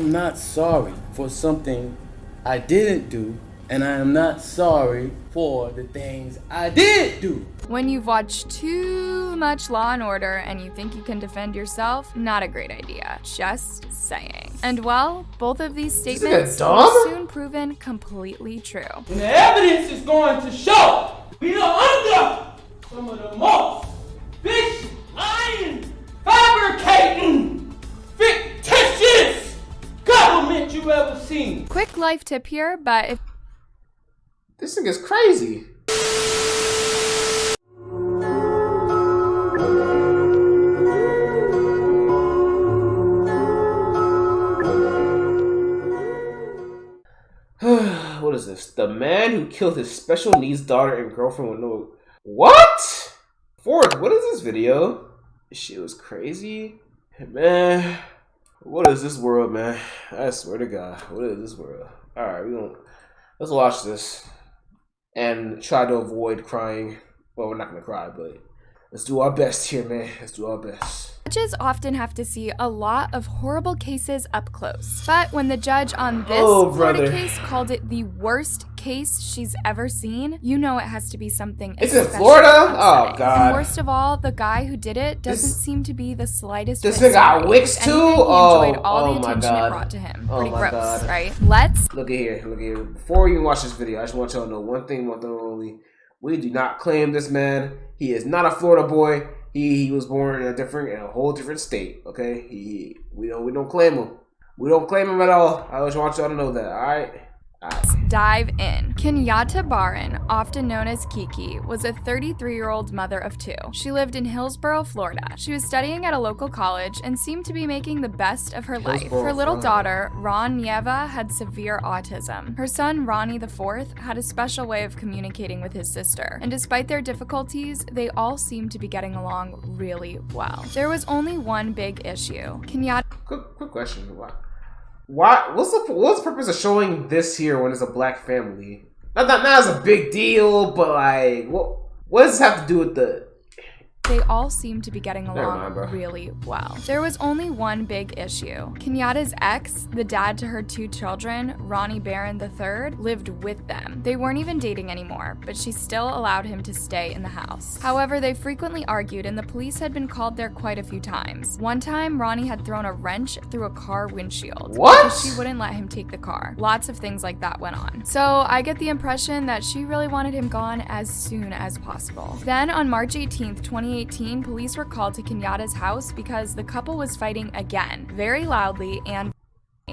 am not sorry for something I didn't do, and I am not sorry for the things I did do. When you've watched too much Law and Order and you think you can defend yourself, not a great idea. Just saying. And well, both of these statements were soon proven completely true. And the evidence is going to show we are under some of the most vicious, lying, fabricating, fictitious government you've ever seen. Quick life tip here, but if this thing is crazy. What is this? The man who killed his special needs daughter and girlfriend with no... What? Fourth, what is this video? This shit was crazy. Man, what is this world, man? I swear to God, what is this world? Alright, let's watch this. And try to avoid crying. Well, we're not gonna cry, but let's do our best here, man. Let's do our best. Judges often have to see a lot of horrible cases up close. But when the judge on this Florida case called it the worst case she's ever seen, you know it has to be something especially in Florida? Upsetting. Oh, God. And worst of all, the guy who did it doesn't seem to be the slightest This thing got wicks too? He enjoyed all the attention God. It brought to him. Oh, Pretty my gross, God. right? Let's look at here. Before we even watch this video, I just want y'all to know one thing only. We do not claim this man. He is not a Florida boy. He was born in a whole different state. Okay, we don't claim him. We don't claim him at all. I just want y'all to know that. All right. Dive in. Kenyatta Barron, often known as Kiki, was a 33-year-old mother of two. She lived in Hillsborough, Florida. She was studying at a local college and seemed to be making the best of her life. Her little daughter, Ron Nieva, had severe autism. Her son, Ronnie IV, had a special way of communicating with his sister. And despite their difficulties, they all seemed to be getting along really well. There was only one big issue. Kenyatta... Quick question. Why? What's the purpose of showing this here when it's a black family? Not as a big deal, but like, what does this have to do with the? They all seemed to be getting along really well. There was only one big issue. Kenyatta's ex, the dad to her two children, Ronnie Barron III, lived with them. They weren't even dating anymore, but she still allowed him to stay in the house. However, they frequently argued and the police had been called there quite a few times. One time, Ronnie had thrown a wrench through a car windshield. What? Because she wouldn't let him take the car. Lots of things like that went on. So I get the impression that she really wanted him gone as soon as possible. Then on March 18th, 2018, police were called to Kenyatta's house because the couple was fighting again, very loudly and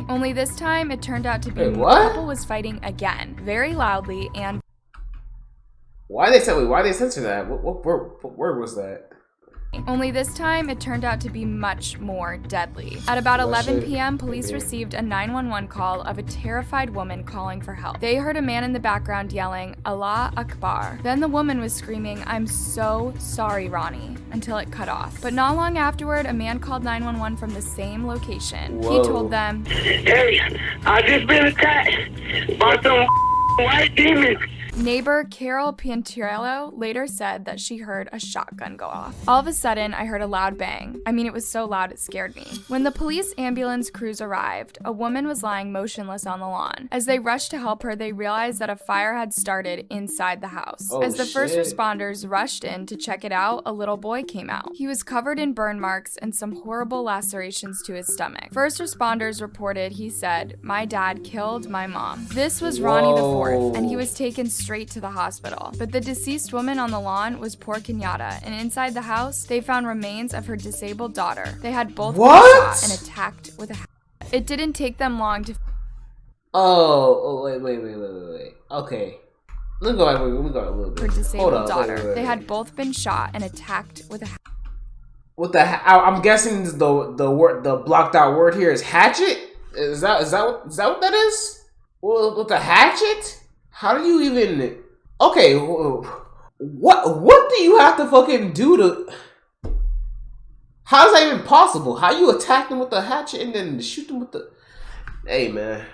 only this time it turned out to be the couple was fighting again, very loudly and why they censor that? What word was that? Only this time, it turned out to be much more deadly. At about 11 p.m., police received a 911 call of a terrified woman calling for help. They heard a man in the background yelling, "Allah Akbar." Then the woman was screaming, "I'm so sorry, Ronnie," until it cut off. But not long afterward, a man called 911 from the same location. Whoa. He told them, "Hey, I just been attacked by some white demons." Neighbor Carol Piantiello later said that she heard a shotgun go off. All of a sudden, I heard a loud bang. I mean, it was so loud it scared me. When the police ambulance crews arrived, a woman was lying motionless on the lawn. As they rushed to help her, they realized that a fire had started inside the house. As the first responders rushed in to check it out, a little boy came out. He was covered in burn marks and some horrible lacerations to his stomach. First responders reported he said, "My dad killed my mom." This was Ronnie IV, and he was taken straight to the hospital. But the deceased woman on the lawn was poor Kenyatta, and inside the house, they found remains of her disabled daughter. They had both been shot and attacked with a hatchet. It didn't take them long to... Wait. Okay. Let me go a little bit. Her disabled daughter. They had both been shot and attacked with a hatchet. I'm guessing the blocked out word here is hatchet? Is that what that is? Well, with the hatchet? How do you even... Okay, what do you have to fucking do to... How is that even possible? How you attack them with the hatchet and then shoot them with the... Hey, man.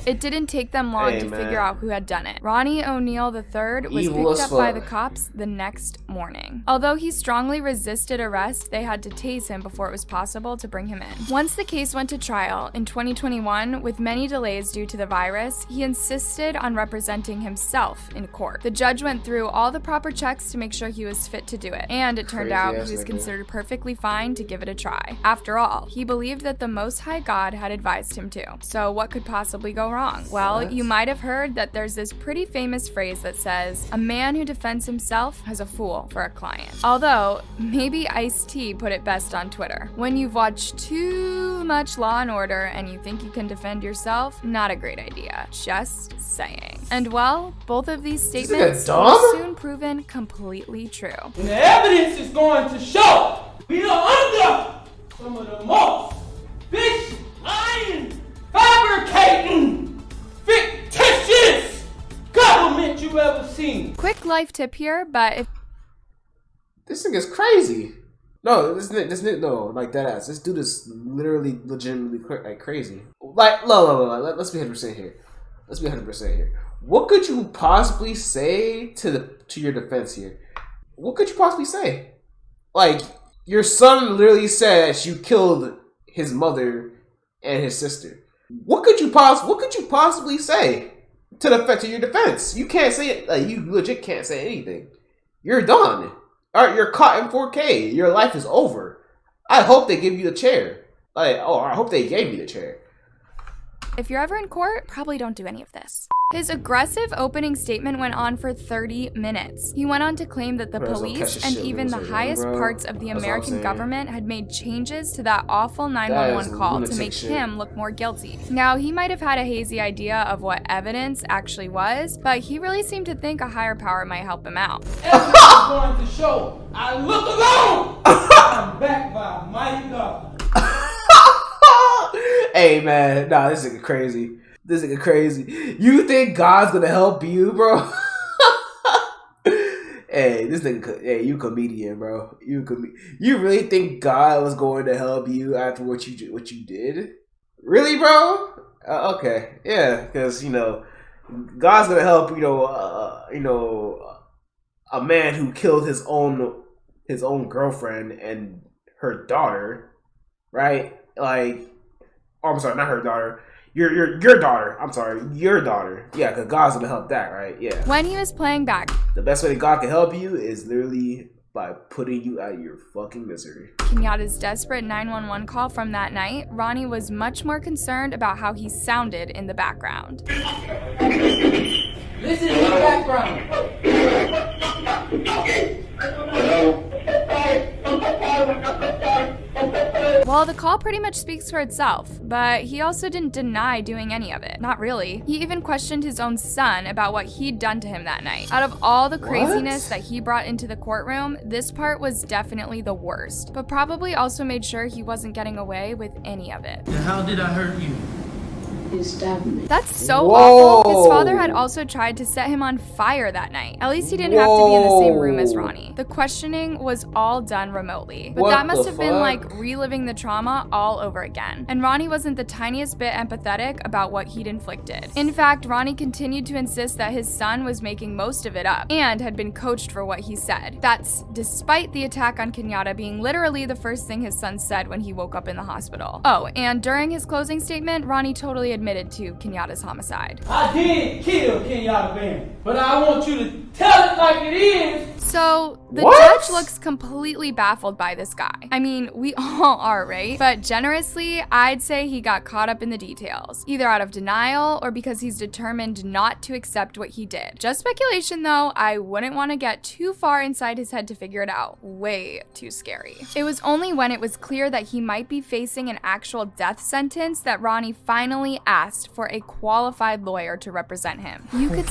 It didn't take them long to figure out who had done it. Ronnie O'Neill III was picked up by the cops the next morning. Although he strongly resisted arrest, they had to tase him before it was possible to bring him in. Once the case went to trial in 2021, with many delays due to the virus, he insisted on representing himself in court. The judge went through all the proper checks to make sure he was fit to do it, and it turned out he was considered perfectly fine to give it a try. After all, he believed that the Most High God had advised him to. So what could possibly go wrong? Well, you might have heard that there's this pretty famous phrase that says, "A man who defends himself has a fool for a client." Although, maybe Ice-T put it best on Twitter. When you've watched too much Law and Order and you think you can defend yourself, not a great idea. Just saying. And well, both of these statements were soon proven completely true. And the evidence is going to show we are under some of the most vicious, lying, fabricating, fictitious government you ever seen. Quick life tip here, but if this nigga's crazy. No, this nigga, no, like that ass. This dude is literally, legitimately like crazy. Like, no. Let's be 100% here. Let's be 100% here. What could you possibly say to your defense here? What could you possibly say? Like, your son literally said that you killed his mother and his sister. What could you possibly say to your defense? You can't say it. Like, you legit can't say anything. You're done. All right, you're caught in 4K. Your life is over. I hope they give you the chair. I hope they gave me the chair. if you're ever in court, probably don't do any of this. His aggressive opening statement went on for 30 minutes. He went on to claim that the police and even the highest parts of the American government had made changes to that awful 911 call to make him look more guilty. Now, he might have had a hazy idea of what evidence actually was, but he really seemed to think a higher power might help him out. Evidence is going to show I look alone. I'm backed by mighty God. Hey man, nah, this nigga crazy. This nigga crazy. You think God's gonna help you, bro? Hey, this nigga, hey, you comedian, bro. You really think God was going to help you after what you did? Really, bro? Okay, yeah, because God's gonna help. A man who killed his own girlfriend and her daughter, right? Like, oh, I'm sorry, not her daughter. Your daughter. I'm sorry, your daughter. Yeah, because God's gonna help that, right? Yeah. When he was playing back, the best way that God can help you is literally by putting you out of your fucking misery. Kenyatta's desperate 911 call from that night, Ronnie was much more concerned about how he sounded in the background. Listen to the background. Well, the call pretty much speaks for itself, but he also didn't deny doing any of it. Not really. He even questioned his own son about what he'd done to him that night. Out of all the craziness that he brought into the courtroom, this part was definitely the worst, but probably also made sure he wasn't getting away with any of it. And how did I hurt you? That's so awful. His father had also tried to set him on fire that night. At least he didn't have to be in the same room as Ronnie. The questioning was all done remotely. But that must have been like reliving the trauma all over again. And Ronnie wasn't the tiniest bit empathetic about what he'd inflicted. In fact, Ronnie continued to insist that his son was making most of it up and had been coached for what he said. That's despite the attack on Kenyatta being literally the first thing his son said when he woke up in the hospital. Oh, and during his closing statement, Ronnie totally admitted to Kenyatta's homicide. I did kill Kenyatta Ben, but I want you to tell it like it is. So, the judge looks completely baffled by this guy. I mean, we all are, right? But generously, I'd say he got caught up in the details, either out of denial or because he's determined not to accept what he did. Just speculation though, I wouldn't want to get too far inside his head to figure it out. Way too scary. It was only when it was clear that he might be facing an actual death sentence that Ronnie finally asked for a qualified lawyer to represent him. You could...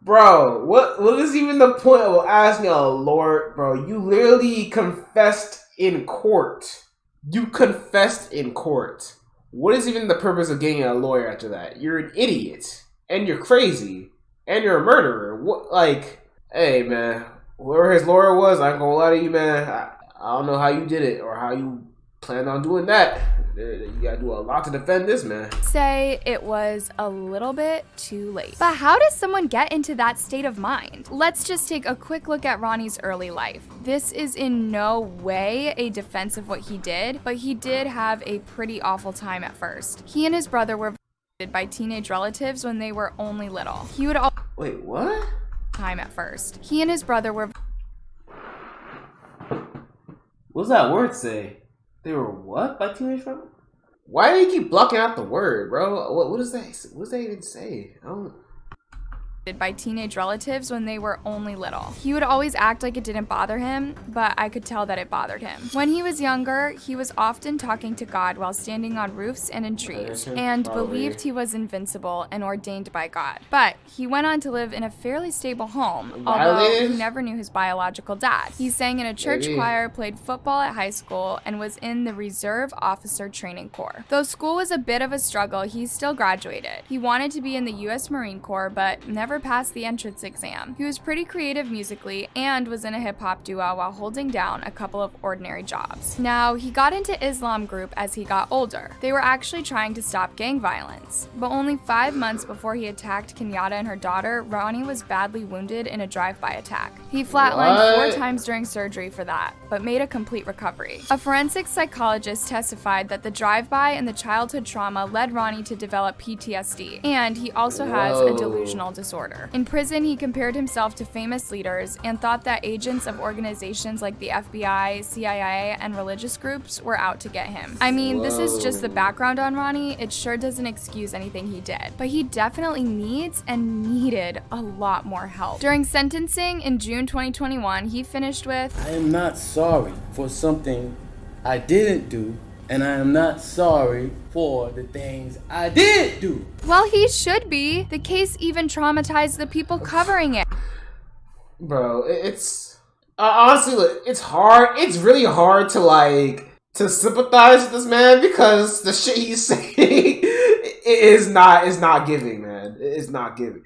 Bro, what is even the point of asking a lawyer, bro? You literally confessed in court. You confessed in court. What is even the purpose of getting a lawyer after that? You're an idiot. And you're crazy. And you're a murderer. What, like, hey, man. Whoever his lawyer was, I ain't gonna lie to you, man. I don't know how you did it or how you Plan on doing that. You gotta do a lot to defend this man. Say it was a little bit too late. But how does someone get into that state of mind? Let's just take a quick look at Ronnie's early life. This is in no way a defense of what he did, but he did have a pretty awful time at first. He and his brother were by teenage relatives when they were only little. He would all Wait, what? time at first. He and his brother were What does that word say? They were what by teenage friend? Why do you keep blocking out the word, bro? What does that? What does that even say? I don't. by teenage relatives when they were only little. He would always act like it didn't bother him, but I could tell that it bothered him. When he was younger, he was often talking to God while standing on roofs and in trees, and believed he was invincible and ordained by God. But he went on to live in a fairly stable home, although he never knew his biological dad. He sang in a church choir, played football at high school, and was in the Reserve Officer Training Corps. Though school was a bit of a struggle, he still graduated. He wanted to be in the U.S. Marine Corps, but never passed the entrance exam. He was pretty creative musically and was in a hip-hop duo while holding down a couple of ordinary jobs. Now, he got into Islam group as he got older. They were actually trying to stop gang violence, but only 5 months before he attacked Kenyatta and her daughter, Ronnie was badly wounded in a drive-by attack. He flatlined 4 times during surgery for that, but made a complete recovery. A forensic psychologist testified that the drive-by and the childhood trauma led Ronnie to develop PTSD, and he also has a delusional disorder. In prison, he compared himself to famous leaders and thought that agents of organizations like the FBI, CIA, and religious groups were out to get him. I mean, this is just the background on Ronnie. It sure doesn't excuse anything he did, but he definitely needs and needed a lot more help. During sentencing in June 2021, he finished with, I am not sorry for something I didn't do, and I am not sorry for the things I did do. well, he should be. The case even traumatized the people covering it. Bro, it's honestly, look, it's hard. It's really hard to sympathize with this man because the shit he's saying is not giving, man. It's not giving.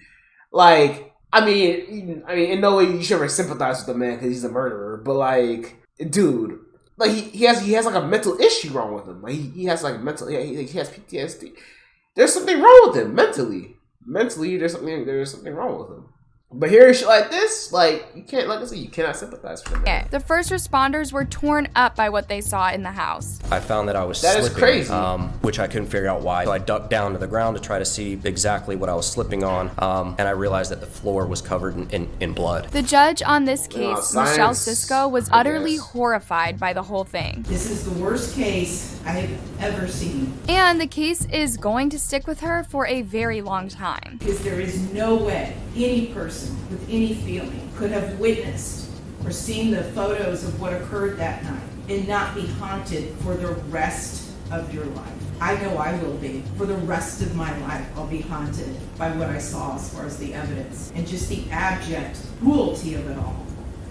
Like, I mean, in no way you should ever sympathize with the man because he's a murderer. But like, dude, like he has like a mental issue wrong with him. Like he has like mental, he has PTSD. There's something wrong with him mentally. Mentally, there's something wrong with him. But hearing shit like this, like, you can't, like I said, you cannot sympathize with him. The first responders were torn up by what they saw in the house. I found that I was That is slipping, crazy. which I couldn't figure out why. So I ducked down to the ground to try to see exactly what I was slipping on, and I realized that the floor was covered in blood. The judge on this case, Michelle science, Sisco, was I utterly guess. horrified by the whole thing. This is the worst case I have ever seen, And the case is going to stick with her for a very long time. because there is no way any person with any feeling could have witnessed or seen the photos of what occurred that night and not be haunted for the rest of your life. I know I will be. For the rest of my life, I'll be haunted by what I saw as far as the evidence and just the abject cruelty of it all.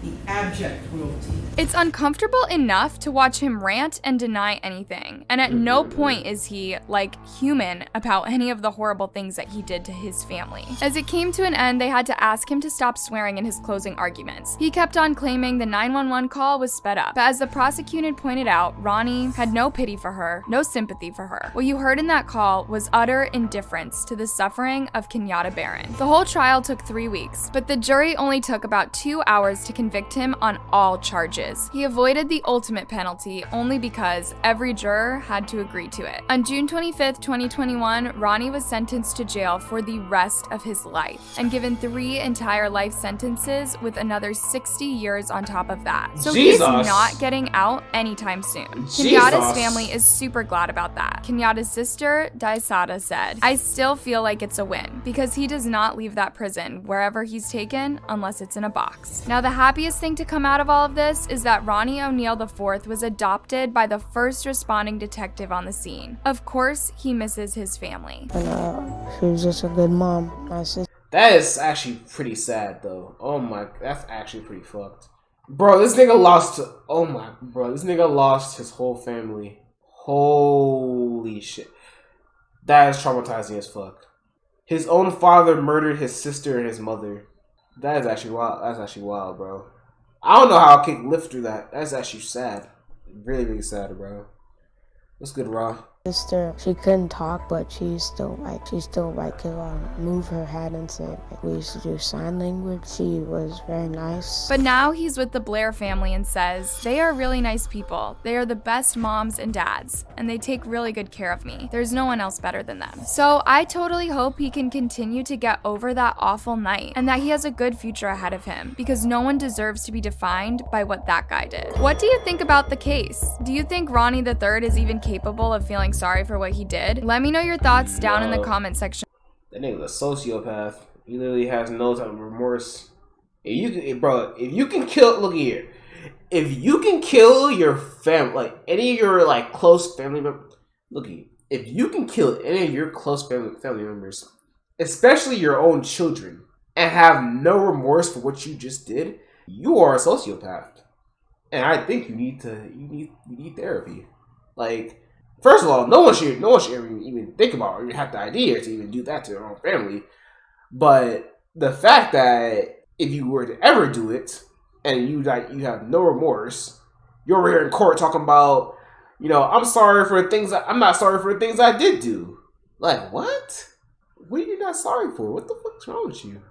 The abject cruelty. It's uncomfortable enough to watch him rant and deny anything, and at no point is he, like, human about any of the horrible things that he did to his family. As it came to an end, they had to ask him to stop swearing in his closing arguments. He kept on claiming the 911 call was sped up, but as the prosecutor pointed out, Ronnie had no pity for her, no sympathy for her. What you heard in that call was utter indifference to the suffering of Kenyatta Barron. The whole trial took 3 weeks, but the jury only took about 2 hours to convict him on all charges. He avoided the ultimate penalty only because every juror had to agree to it. On June 25th, 2021, Ronnie was sentenced to jail for the rest of his life and given 3 entire life sentences with another 60 years on top of that. So he's not getting out anytime soon. Kenyatta's family is super glad about that. Kenyatta's sister, Daisada, said, I still feel like it's a win because he does not leave that prison wherever he's taken unless it's in a box. Now, the happiest thing to come out of all of this is that Ronnie O'Neill IV was adopted by the first responding detective on the scene. Of course, he misses his family. And she was just a good mom. My sister. That is actually pretty sad, though. Oh my, that's actually pretty fucked. Bro, this nigga lost his whole family. Holy shit. That is traumatizing as fuck. His own father murdered his sister and his mother. That is actually wild. That's actually wild, bro. I don't know how a kid lived through that. That's actually sad. Really, really sad, bro. What's good, Ra? Sister, she couldn't talk, but she still could move her head and say, we used to do sign language. She was very nice. But now he's with the Blair family and says, they are really nice people. They are the best moms and dads, and they take really good care of me. There's no one else better than them. So I totally hope he can continue to get over that awful night and that he has a good future ahead of him, because no one deserves to be defined by what that guy did. What do you think about the case? Do you think Ronnie III is even capable of feeling sorry for what he did? Let me know your thoughts down in the comment section. That nigga's a sociopath. He literally has no type of remorse. If you can kill, look here. If you can kill your family, like any of your like close family members, look here. If you can kill any of your close family members, especially your own children, and have no remorse for what you just did, you are a sociopath. And I think you need therapy. Like, first of all, no one should even think about or have the idea to even do that to their own family. But the fact that if you were to ever do it and you have no remorse, you're over here in court talking about, I'm not sorry for the things I did do. Like, what? What are you not sorry for? What the fuck's wrong with you?